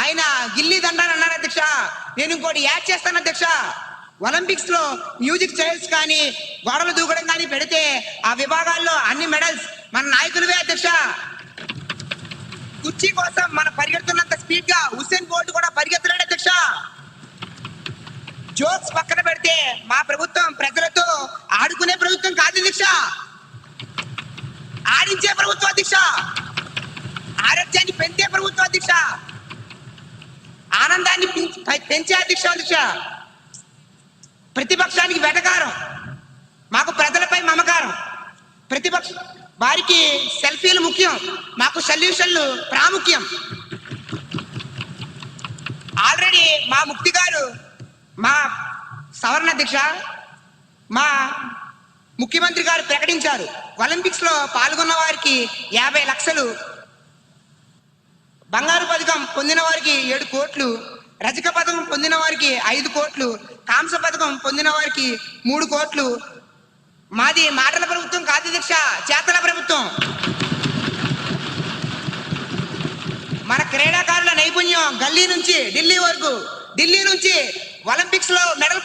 ఆయన గిల్లీ దండాని అన్నారు అధ్యక్ష. నేను ఇంకోటి యాడ్ చేస్తాను అధ్యక్ష. ఒలింపిక్స్ లో మ్యూజిక్ చైర్స్ కానీ గోడలు దూకడం కానీ పెడితే ఆ విభాగాల్లో అన్ని మెడల్స్ మన నాయకులవే అధ్యక్ష. కుర్చీ కోసం మన పరిగెడుతున్నంత స్పీడ్ గా హుస్సేన్ బోల్ట్ కూడా పరిగెత్తలేడు అధ్యక్ష. జోక్స్ పక్కన పెడితే మా ప్రభుత్వం ప్రజలతో ఆడుకునే ప్రభుత్వం కాదు అధ్యక్ష, ఆడించే ప్రభుత్వం అధ్యక్ష, ఆరోగ్యాన్ని పెంచే ప్రభుత్వం అధ్యక్ష, ఆనందాన్ని పెంచే అధ్యక్ష. ప్రతిపక్షానికి వెటకారం, మాకు ప్రజలపై మమకారం. ప్రతిపక్ష వారికి సెల్ఫీలు ముఖ్యం, మాకు సొల్యూషన్లు ప్రాముఖ్యం. ఆల్రెడీ మా ముక్తి గారు, మా సవరణ అధ్యక్ష, మా ముఖ్యమంత్రి గారు ప్రకటించారు. ఒలింపిక్స్ లో పాల్గొన్న వారికి 50 లక్షలు, బంగారు పథకం పొందిన వారికి 7 కోట్లు, రజక పథకం పొందిన వారికి 5 కోట్లు, కాంస పథకం పొందిన వారికి 3 కోట్లు. మాది మాటల ప్రభుత్వం కాదు అధ్యక్ష, చేతల ప్రభుత్వం. మన క్రీడాకారుల నైపుణ్యం గల్లీ నుంచి ఢిల్లీ వరకు, ఢిల్లీ నుంచి ఒలింపిక్స్ లో మెడల్